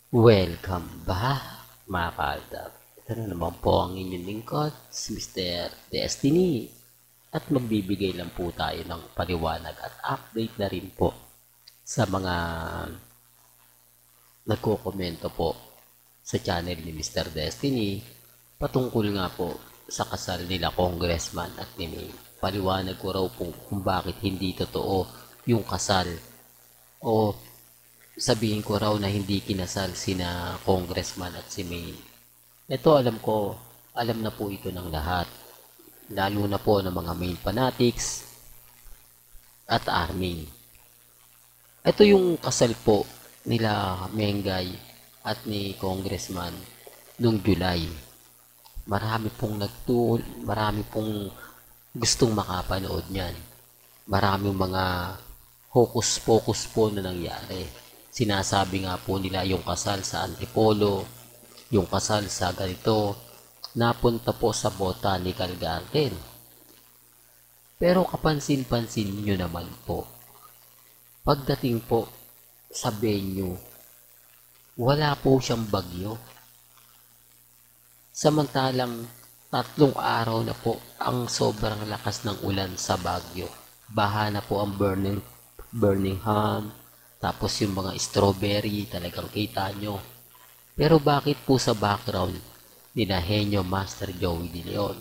Welcome back, mga kaaldab. Ito na naman po ang inyong lingkod, si Mr. Destiny. At magbibigay lang po tayo ng paliwanag at update na rin po sa mga nagko-komento po sa channel ni Mr. Destiny patungkol nga po sa kasal nila Congressman at ni May. Paliwanag ko raw po kung bakit hindi totoo yung kasal o sabihin ko raw na hindi kinasal sina Congressman at si May. Ito alam na po ito ng lahat. Lalo na po ng mga Main fanatics at army. Ito yung kasal po nila Mengay at ni Congressman noong July. Marami pong gustong makapanood niyan. Maraming mga hocus-pocus po na nangyari. Sinasabi nga po nila yung kasal sa Antipolo, yung kasal sa ganito, napunta po sa Botanical Garden. Pero kapansin-pansin nyo naman po, pagdating po sa venue, wala po siyang bagyo. Samantalang 3 araw na po ang sobrang lakas ng ulan sa Baguio. Baha na po ang Birmingham, tapos yung mga strawberry talagang kita nyo. Pero bakit po sa background nila Henyo Master Joey De Leon,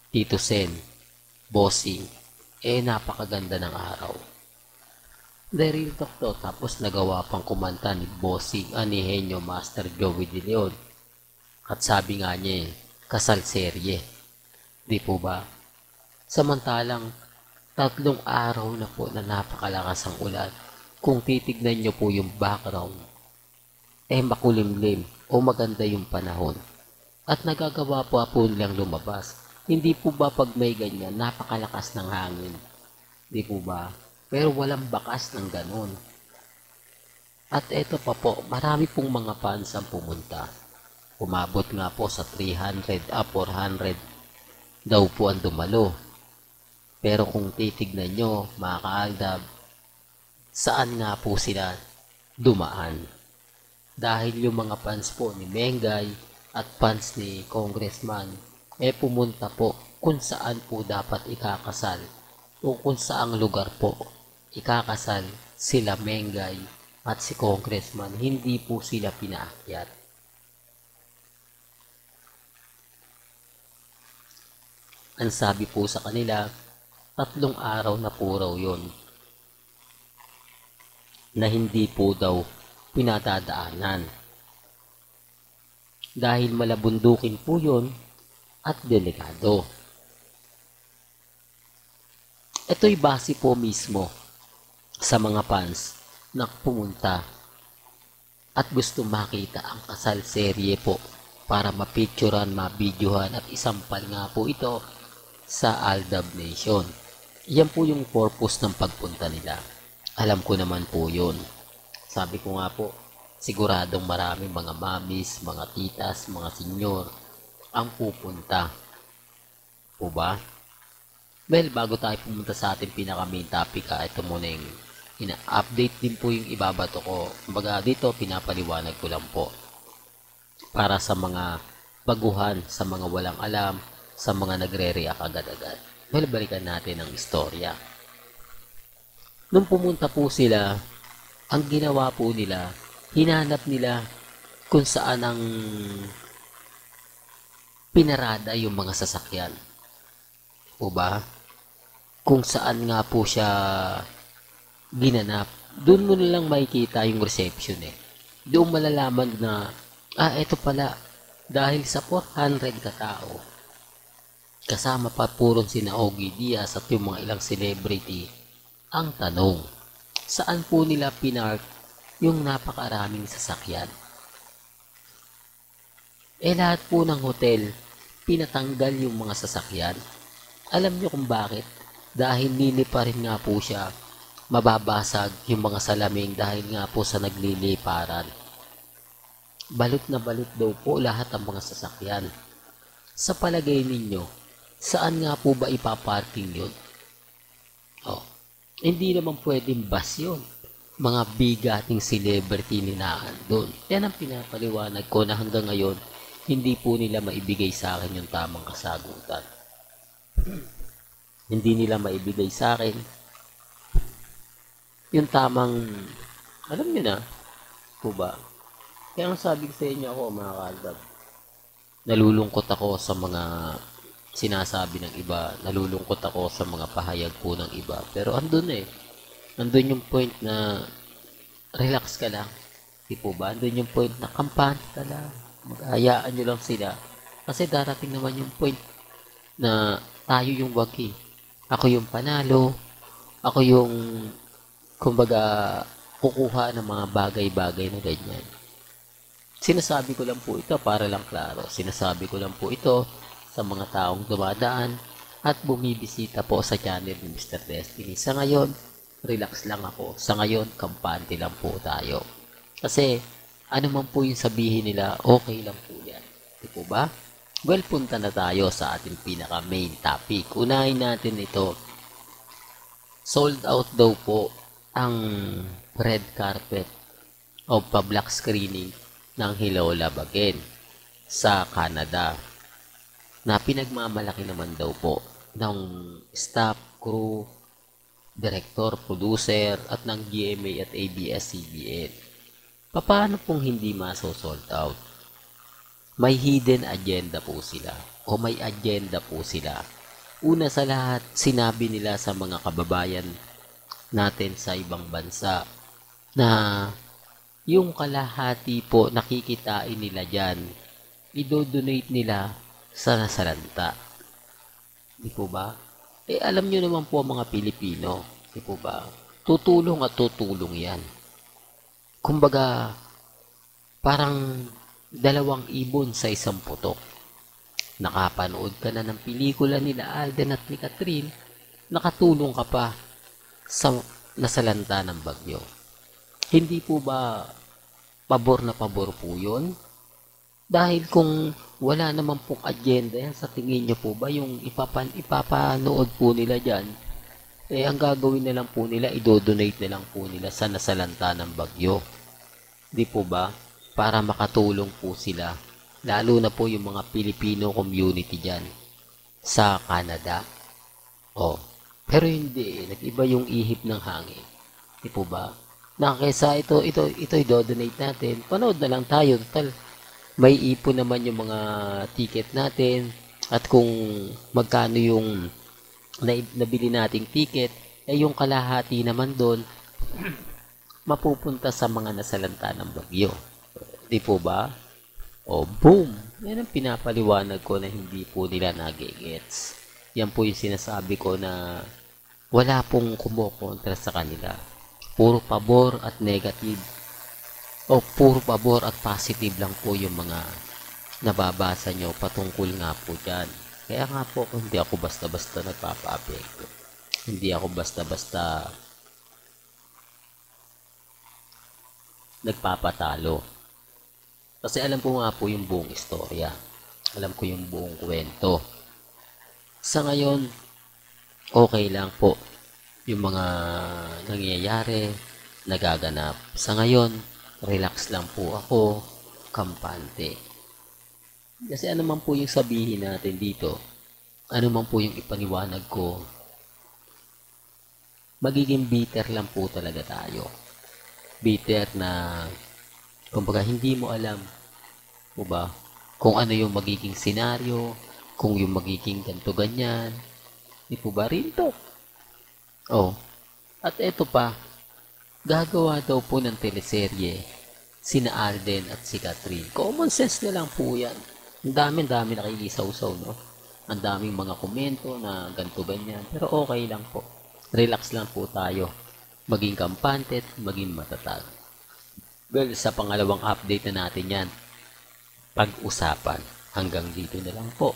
Tito Sen, Bossing, napakaganda ng araw. The real talk to, tapos nagawa pang kumanta ni Bossing, ni Henyo Master Joey De Leon. At sabi nga niya kasal serye. Di po ba? Samantalang 3 araw na po na napakalakas ang ulan. Kung titignan nyo po yung background, makulimlim o maganda yung panahon. At nagagawa po nilang lumabas. Hindi po ba pag may ganyan, napakalakas ng hangin? Di po ba? Pero walang bakas ng ganun. At eto pa po, marami pong mga fans ang pumunta. Umabot nga po sa 400 daw po ang dumalo. Pero kung titignan nyo, mga kaaldab, saan nga po sila dumaan? Dahil yung mga fans po ni Mengay at fans ni Congressman, pumunta po kung saan po dapat ikakasal o kung saang lugar po ikakasal sila Mengay at si Congressman. Hindi po sila pinaakyat. Ang sabi po sa kanila, 3 araw na po raw yun na hindi po daw pinadadaanan. Dahil malabundukin po yun at delikado. Ito'y base po mismo sa mga fans na pumunta at gusto makita ang kasal serye po para mapicturan, mabidyohan at isampal nga po ito sa Aldab Nation. Yan po yung purpose ng pagpunta nila. Alam ko naman po yun. Sabi ko nga po, siguradong maraming mga mamis, mga titas, mga senyor ang pupunta. Po ba? Well, bago tayo pumunta sa ating pinaka-main topic, ito muna yung ina-update din po yung ibabato ko. Kumbaga dito, pinapaliwanag ko lang po. Para sa mga baguhan, sa mga walang alam, sa mga nagre-react agad-agad. Well, balikan natin ang istorya. Nung pumunta po sila, ang ginawa po nila, hinanap nila kung saan ang pinarada yung mga sasakyan. O ba? Kung saan nga po siya ginanap. Doon mo nilang makikita yung reception Doon malalaman na, eto pala, dahil sa 400 katao, kasama pa puro sina Ogie Diaz at yung mga ilang celebrity, ang tanong, saan po nila pinark yung napakaraming sasakyan? Lahat po ng hotel, pinatanggal yung mga sasakyan. Alam nyo kung bakit? Dahil nili pa rin nga po siya, mababasag yung mga salaming dahil nga po sa nagliliparan. Balot na balot daw po lahat ang mga sasakyan. Sa palagay ninyo, saan nga po ba ipaparking yun? Hindi naman pwedeng bus yun. mga bigating celebrity ninaan doon. Yan ang pinapaliwanag ko na hanggang ngayon, hindi po nila maibigay sa akin yung tamang kasagutan. Hindi nila maibigay sa akin yung tamang, alam nyo na, po ba? Kaya ang sabi ko sa inyo ako, mga kaldag, nalulungkot ako sa mga sinasabi ng iba, nalulungkot ako sa mga pahayag po ng iba. Pero andun andun yung point na relax ka lang. Di po ba? Andun yung point na kampante ka lang. Mag-ayaan nyo lang sila. Kasi darating naman yung point na tayo yung wagi. Ako yung panalo. Ako yung, kumbaga, kukuha ng mga bagay-bagay na ganyan. Sinasabi ko lang po ito para lang klaro. Sinasabi ko lang po ito sa mga taong dumadaan at bumibisita po sa channel ni Mr. Destiny. Sa ngayon, relax lang ako. Sa ngayon, kampante lang po tayo. Kasi, ano man po yung sabihin nila, okay lang po yan. Di po ba? Well, punta na tayo sa ating pinaka main topic. Unahin natin ito. Sold out daw po ang red carpet o pa-black screening ng Hello Love Again sa Canada na pinagmamalaki naman daw po ng staff, crew, director, producer at ng GMA at ABS-CBN. Paano pong hindi maso-sold out? May hidden agenda po sila o may agenda po sila. Una sa lahat, sinabi nila sa mga kababayan natin sa ibang bansa na yung kalahati po nakikitain nila dyan, idodonate nila sa nasalanta. Di po ba? Alam nyo naman po ang mga Pilipino. Di po ba? Tutulong at tutulong yan. Kumbaga, parang dalawang ibon sa isang putok. Nakapanood ka na ng pelikula nila Alden at ni Catherine, nakatulong ka pa sa nasalanta ng bagyo. Hindi po ba pabor na pabor po yun? Dahil kung wala naman pong agenda yan, sa tingin nyo po ba yung ipapanood po nila dyan, ang gagawin na lang po nila, idodonate na lang po nila sa nasalanta ng bagyo. Di po ba? Para makatulong po sila, lalo na po yung mga Filipino community dyan sa Canada. Pero hindi, nag-iba yung ihip ng hangin. Di po ba? Na kaysa ito i-donate natin, panood na lang tayo. Total, may ipon naman yung mga ticket natin at kung magkano yung nabili nating ticket, yung kalahati naman doon mapupunta sa mga nasalanta ng bagyo. Di po ba? Boom! Yan ang pinapaliwanag ko na hindi po nila nagigets. Yan po yung sinasabi ko na wala pong kumukontra sa kanila. Puro pabor at negative puro pabor at positive lang po yung mga nababasa nyo patungkol nga po dyan. Kaya nga po hindi ako basta-basta nagpapa-apekto. Hindi ako basta-basta nagpapatalo. Kasi alam ko nga po yung buong istorya. Alam ko yung buong kwento. Sa ngayon, okay lang po yung mga nangyayari, nagaganap. Sa ngayon, relax lang po ako, kampante. Kasi ano man po yung sabihin natin dito, ano man po yung ipaniwanag ko, magiging bitter lang po talaga tayo. Bitter na, kumbaga hindi mo alam, mo ba, kung ano yung magiging senaryo, kung yung magiging ganto ganyan, di po ba rin to? At eto pa, gagawa daw po ng teleserye sina Alden at si Catherine. Common sense na lang po yan. Ang dami nakikisaw-saw, no? Ang daming mga komento na ganito ganyan. Pero okay lang po. Relax lang po tayo. Maging kampante at maging matatag. Well, sa pangalawang update na natin yan, pag-usapan. Hanggang dito na lang po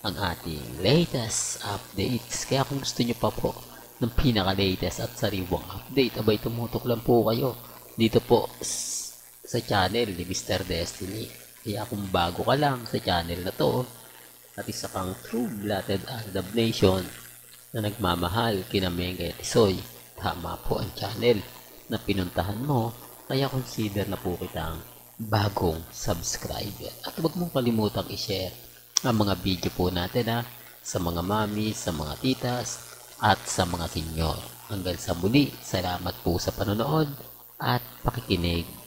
ang ating latest updates. Kaya kung gusto nyo pa po ng pinaka-latest at sariwang update, abay tumutok lang po kayo dito po sa channel ni Mr. Destiny. Kaya kung bago ka lang sa channel na to at isa kang true-blooded Arab Nation na nagmamahal kina Mengay at Isoy, tama po ang channel na pinuntahan mo, kaya consider na po kitang bagong subscriber. At huwag mong kalimutang i-share ang mga video po natin sa mga mami, sa mga titas, at sa mga senyor. Hanggang sa muli, salamat po sa panonood at pakikinig.